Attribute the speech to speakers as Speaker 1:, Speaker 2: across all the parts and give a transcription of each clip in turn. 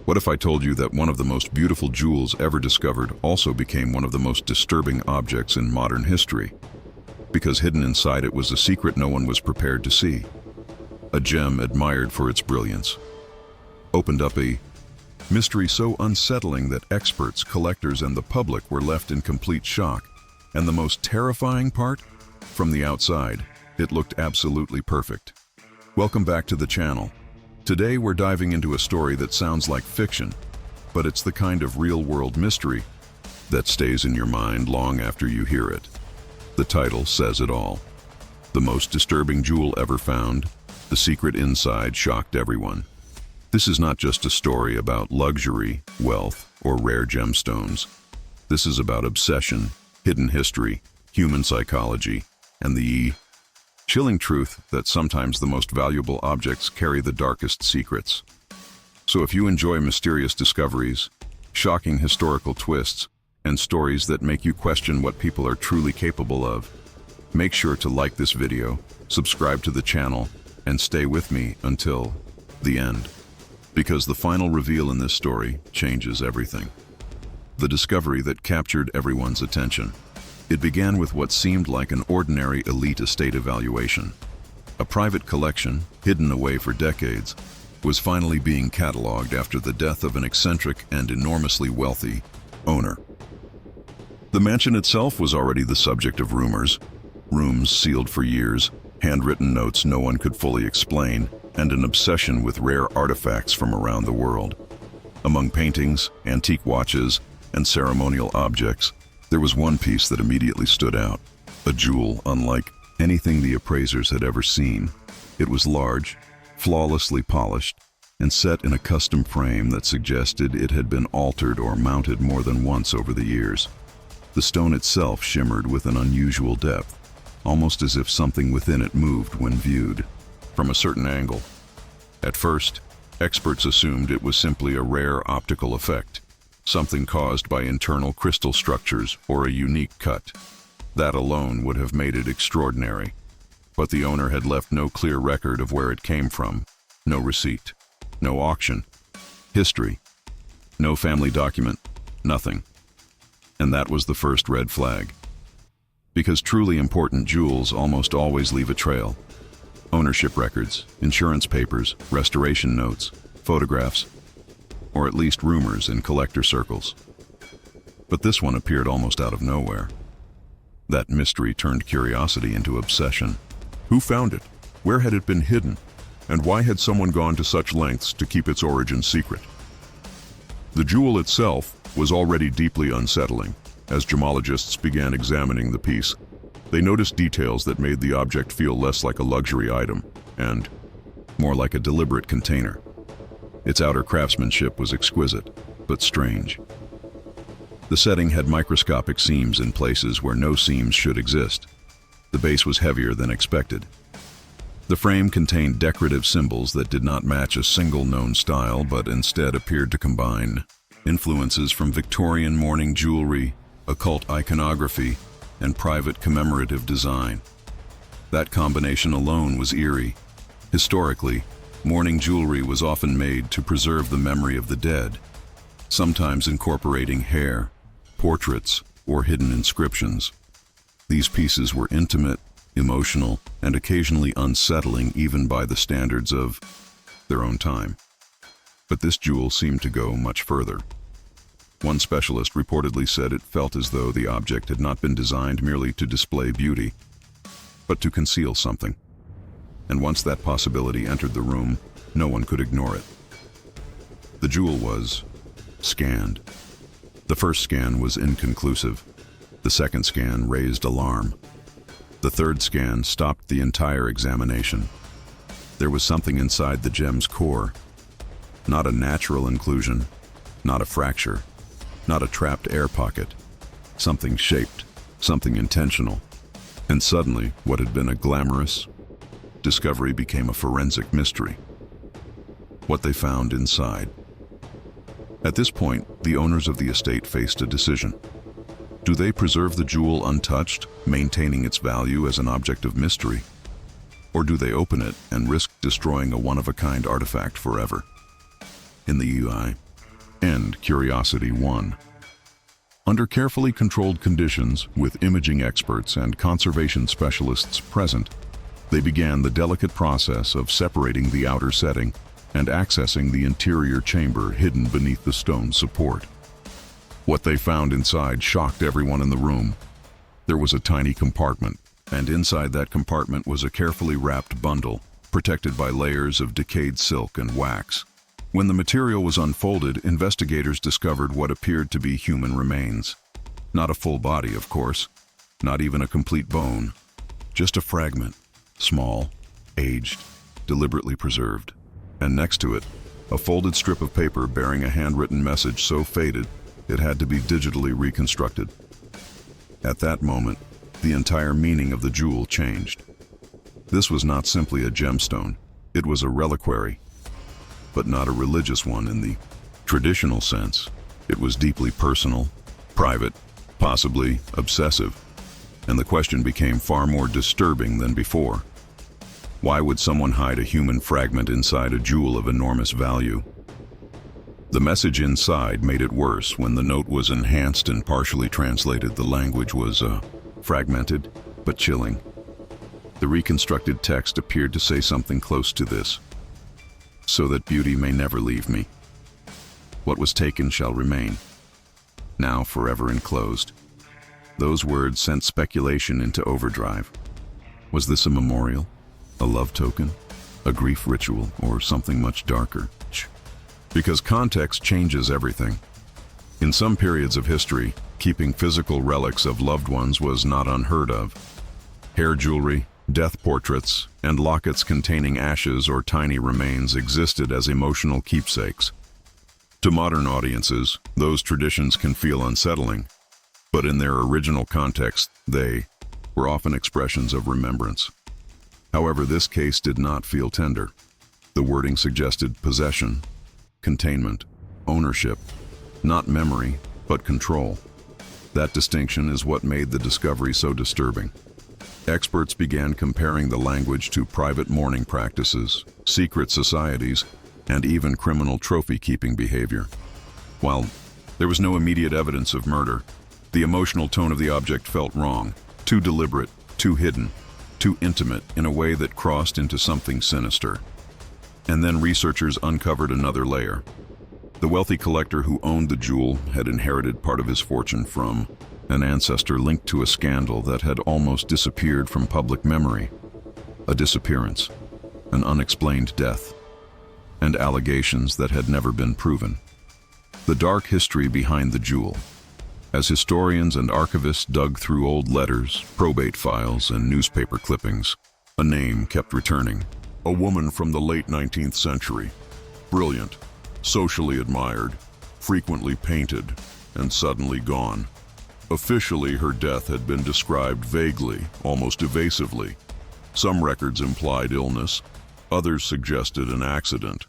Speaker 1: What if I told you that one of the most beautiful jewels ever discovered also became one of the most disturbing objects in modern history? Because hidden inside it was a secret no one was prepared to see. A gem admired for its brilliance. Opened up a mystery so unsettling that experts, collectors, and the public were left in complete shock. And the most terrifying part? From the outside, it looked absolutely perfect. Welcome back to the channel. Today we're diving into a story that sounds like fiction, but it's the kind of real-world mystery that stays in your mind long after you hear it. The title says it all. The most disturbing jewel ever found, the secret inside shocked everyone. This is not just a story about luxury, wealth, or rare gemstones. This is about obsession, hidden history, human psychology, and the chilling truth that sometimes the most valuable objects carry the darkest secrets. So if you enjoy mysterious discoveries, shocking historical twists, and stories that make you question what people are truly capable of, make sure to like this video, subscribe to the channel, and stay with me until the end. Because the final reveal in this story changes everything. The discovery that captured everyone's attention. It began with what seemed like an ordinary elite estate evaluation. A private collection, hidden away for decades, was finally being cataloged after the death of an eccentric and enormously wealthy owner. The mansion itself was already the subject of rumors, rooms sealed for years, handwritten notes no one could fully explain, and an obsession with rare artifacts from around the world. Among paintings, antique watches, and ceremonial objects, there was one piece that immediately stood out, a jewel unlike anything the appraisers had ever seen. It was large, flawlessly polished, and set in a custom frame that suggested it had been altered or mounted more than once over the years. The stone itself shimmered with an unusual depth, almost as if something within it moved when viewed from a certain angle. At first, experts assumed it was simply a rare optical effect, something caused by internal crystal structures or a unique cut. That alone would have made it extraordinary. But the owner had left no clear record of where it came from, no receipt, no auction, history, no family document, nothing. And that was the first red flag. Because truly important jewels almost always leave a trail. Ownership records, insurance papers, restoration notes, photographs, or at least rumors in collector circles. But this one appeared almost out of nowhere. That mystery turned curiosity into obsession. Who found it? Where had it been hidden? And why had someone gone to such lengths to keep its origin secret? The jewel itself was already deeply unsettling. As gemologists began examining the piece, they noticed details that made the object feel less like a luxury item and more like a deliberate container. Its outer craftsmanship was exquisite, but strange. The setting had microscopic seams in places where no seams should exist. The base was heavier than expected. The frame contained decorative symbols that did not match a single known style, but instead appeared to combine influences from Victorian mourning jewelry, occult iconography, and private commemorative design. That combination alone was eerie. Historically, mourning jewelry was often made to preserve the memory of the dead, sometimes incorporating hair, portraits, or hidden inscriptions. These pieces were intimate, emotional, and occasionally unsettling even by the standards of their own time. But this jewel seemed to go much further. One specialist reportedly said it felt as though the object had not been designed merely to display beauty, but to conceal something. And once that possibility entered the room, no one could ignore it. The jewel was scanned. The first scan was inconclusive. The second scan raised alarm. The third scan stopped the entire examination. There was something inside the gem's core. Not a natural inclusion, not a fracture, not a trapped air pocket. Something shaped, something intentional. And suddenly, what had been a glamorous discovery became a forensic mystery. What they found inside. At this point, the owners of the estate faced a decision. Do they preserve the jewel untouched, maintaining its value as an object of mystery? Or do they open it and risk destroying a one-of-a-kind artifact forever? In the UI, End Curiosity 1. Under carefully controlled conditions, with imaging experts and conservation specialists present, they began the delicate process of separating the outer setting and accessing the interior chamber hidden beneath the stone support. What they found inside shocked everyone in the room. There was a tiny compartment, and inside that compartment was a carefully wrapped bundle, protected by layers of decayed silk and wax. When the material was unfolded, investigators discovered what appeared to be human remains. Not a full body, of course, not even a complete bone, just a fragment, small, aged, deliberately preserved. And next to it, a folded strip of paper bearing a handwritten message so faded it had to be digitally reconstructed. At that moment, the entire meaning of the jewel changed. This was not simply a gemstone, it was a reliquary, but not a religious one in the traditional sense. It was deeply personal, private, possibly obsessive, and the question became far more disturbing than before. Why would someone hide a human fragment inside a jewel of enormous value? The message inside made it worse. When the note was enhanced and partially translated, the language was fragmented, but chilling. The reconstructed text appeared to say something close to this: "So that beauty may never leave me. What was taken shall remain, now forever enclosed." Those words sent speculation into overdrive. Was this a memorial, a love token, a grief ritual, or something much darker? Because context changes everything. In some periods of history, keeping physical relics of loved ones was not unheard of. Hair jewelry, death portraits, and lockets containing ashes or tiny remains existed as emotional keepsakes. To modern audiences, those traditions can feel unsettling, but in their original context, they were often expressions of remembrance. However, this case did not feel tender. The wording suggested possession, containment, ownership, not memory, but control. That distinction is what made the discovery so disturbing. Experts began comparing the language to private mourning practices, secret societies, and even criminal trophy-keeping behavior. While there was no immediate evidence of murder, the emotional tone of the object felt wrong, too deliberate, too hidden, too intimate in a way that crossed into something sinister. And then researchers uncovered another layer. The wealthy collector who owned the jewel had inherited part of his fortune from an ancestor linked to a scandal that had almost disappeared from public memory. A disappearance, an unexplained death, and allegations that had never been proven. The dark history behind the jewel. As historians and archivists dug through old letters, probate files, and newspaper clippings, a name kept returning. A woman from the late 19th century. Brilliant, socially admired, frequently painted, and suddenly gone. Officially, her death had been described vaguely, almost evasively. Some records implied illness, others suggested an accident.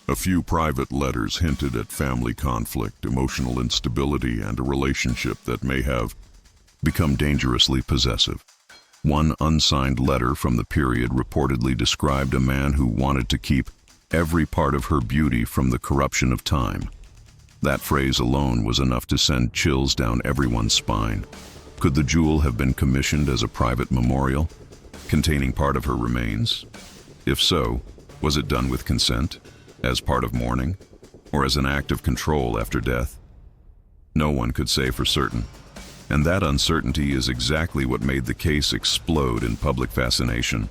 Speaker 1: A few private letters hinted at family conflict, emotional instability, and a relationship that may have become dangerously possessive. One unsigned letter from the period reportedly described a man who wanted to keep every part of her beauty from the corruption of time. That phrase alone was enough to send chills down everyone's spine. Could the jewel have been commissioned as a private memorial, containing part of her remains? If so, was it done with consent, as part of mourning, or as an act of control after death? No one could say for certain. And that uncertainty is exactly what made the case explode in public fascination.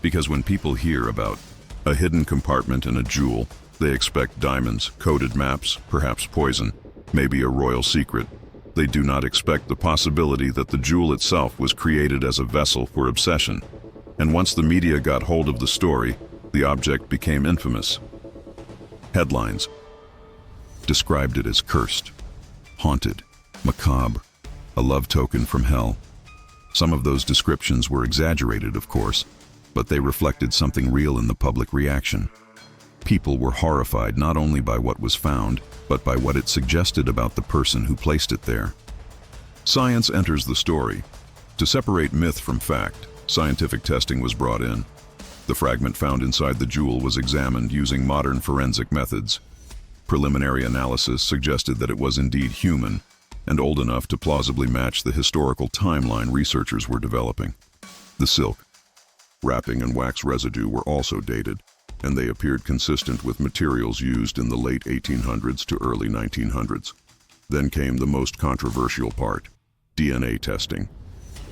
Speaker 1: Because when people hear about a hidden compartment in a jewel, they expect diamonds, coded maps, perhaps poison, maybe a royal secret. They do not expect the possibility that the jewel itself was created as a vessel for obsession. And once the media got hold of the story, the object became infamous. Headlines described it as cursed, haunted, macabre, a love token from hell. Some of those descriptions were exaggerated, of course, but they reflected something real in the public reaction. People were horrified not only by what was found, but by what it suggested about the person who placed it there. Science enters the story. To separate myth from fact, scientific testing was brought in. The fragment found inside the jewel was examined using modern forensic methods. Preliminary analysis suggested that it was indeed human and old enough to plausibly match the historical timeline researchers were developing. The silk, wrapping, and wax residue were also dated, and they appeared consistent with materials used in the late 1800s to early 1900s. Then came the most controversial part: DNA testing.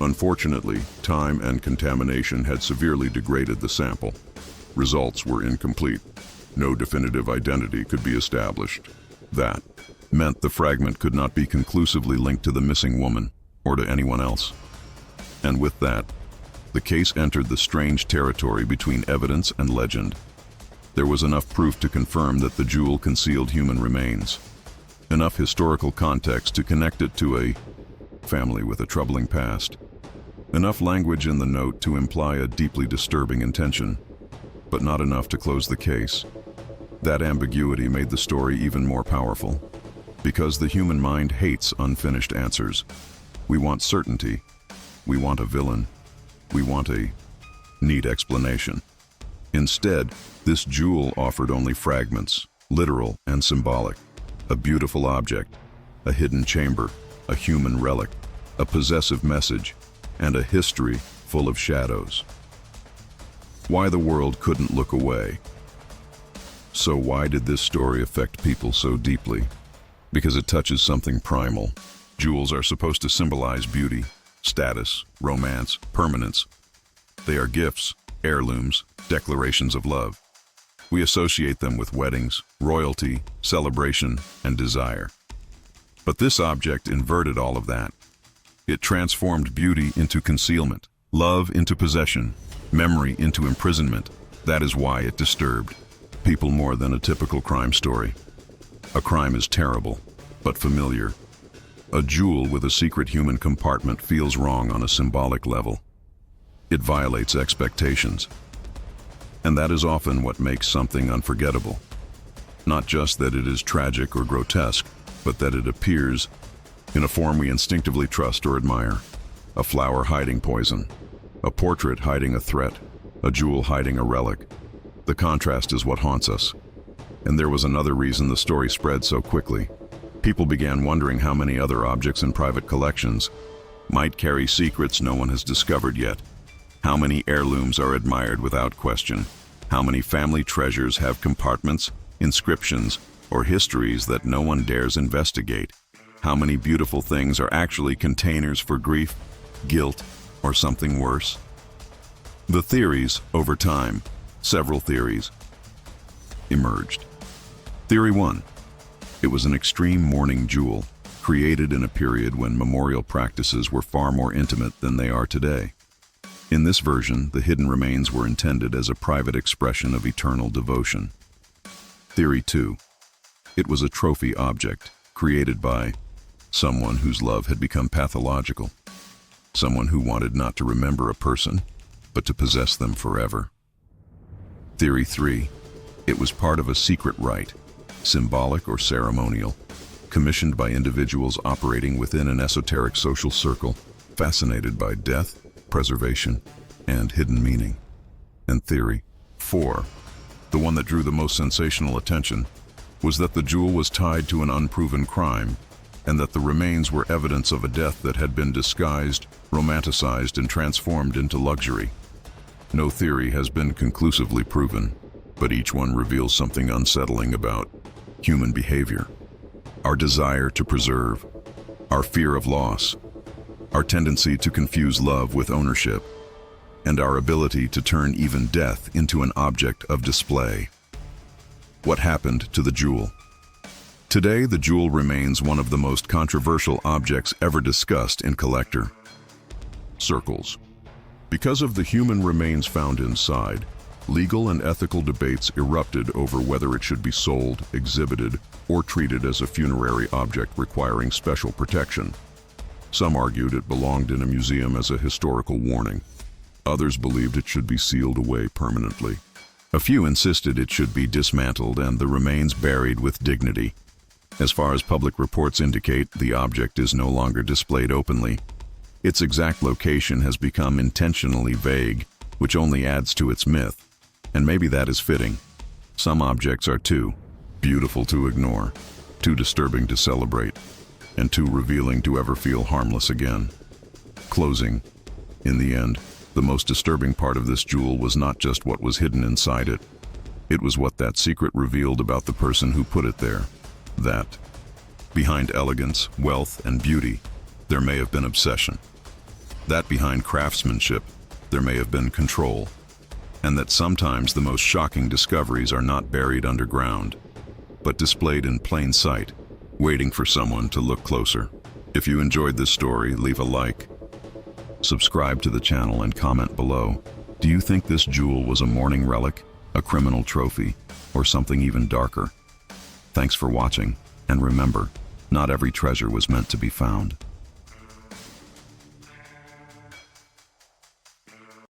Speaker 1: Unfortunately, time and contamination had severely degraded the sample. Results were incomplete. No definitive identity could be established. That meant the fragment could not be conclusively linked to the missing woman or to anyone else. And with that, the case entered the strange territory between evidence and legend. There was enough proof to confirm that the jewel concealed human remains, enough historical context to connect it to a family with a troubling past, enough language in the note to imply a deeply disturbing intention, but not enough to close the case. That ambiguity made the story even more powerful, because the human mind hates unfinished answers. We want certainty. We want a villain. We want a neat explanation. Instead, this jewel offered only fragments, literal and symbolic. A beautiful object, a hidden chamber, a human relic, a possessive message, and a history full of shadows. Why the world couldn't look away. So why did this story affect people so deeply? Because it touches something primal. Jewels are supposed to symbolize beauty, status, romance, permanence. They are gifts, heirlooms, declarations of love. We associate them with weddings, royalty, celebration, and desire. But this object inverted all of that. It transformed beauty into concealment, love into possession, memory into imprisonment. That is why it disturbed people more than a typical crime story. A crime is terrible, but familiar. A jewel with a secret human compartment feels wrong on a symbolic level. It violates expectations. And that is often what makes something unforgettable. Not just that it is tragic or grotesque, but that it appears in a form we instinctively trust or admire. A flower hiding poison, a portrait hiding a threat, a jewel hiding a relic. The contrast is what haunts us. And there was another reason the story spread so quickly. People began wondering how many other objects in private collections might carry secrets no one has discovered yet. How many heirlooms are admired without question? How many family treasures have compartments, inscriptions, or histories that no one dares investigate? How many beautiful things are actually containers for grief, guilt, or something worse? The theories, over time, several theories, emerged. Theory 1. It was an extreme mourning jewel, created in a period when memorial practices were far more intimate than they are today. In this version, the hidden remains were intended as a private expression of eternal devotion. Theory 2. It was a trophy object, created by someone whose love had become pathological. Someone who wanted not to remember a person, but to possess them forever. Theory 3. It was part of a secret rite, symbolic or ceremonial, commissioned by individuals operating within an esoteric social circle, fascinated by death, preservation, and hidden meaning. And Theory 4, the one that drew the most sensational attention, was that the jewel was tied to an unproven crime, and that the remains were evidence of a death that had been disguised, romanticized, and transformed into luxury. No theory has been conclusively proven, but each one reveals something unsettling about human behavior. Our desire to preserve, our fear of loss, our tendency to confuse love with ownership, and our ability to turn even death into an object of display. What happened to the jewel? Today, the jewel remains one of the most controversial objects ever discussed in collector circles. Because of the human remains found inside, legal and ethical debates erupted over whether it should be sold, exhibited, or treated as a funerary object requiring special protection. Some argued it belonged in a museum as a historical warning. Others believed it should be sealed away permanently. A few insisted it should be dismantled and the remains buried with dignity. As far as public reports indicate, the object is no longer displayed openly. Its exact location has become intentionally vague, which only adds to its myth. And maybe that is fitting. Some objects are too Beautiful to ignore, too disturbing to celebrate, and too revealing to ever feel harmless again. Closing. In the end, the most disturbing part of this jewel was not just what was hidden inside it. It was what that secret revealed about the person who put it there. That, behind elegance, wealth, and beauty, there may have been obsession. That behind craftsmanship, there may have been control. And that sometimes the most shocking discoveries are not buried underground, but displayed in plain sight, waiting for someone to look closer. If you enjoyed this story, leave a like. Subscribe to the channel and comment below. Do you think this jewel was a mourning relic, a criminal trophy, or something even darker? Thanks for watching, and remember, not every treasure was meant to be found.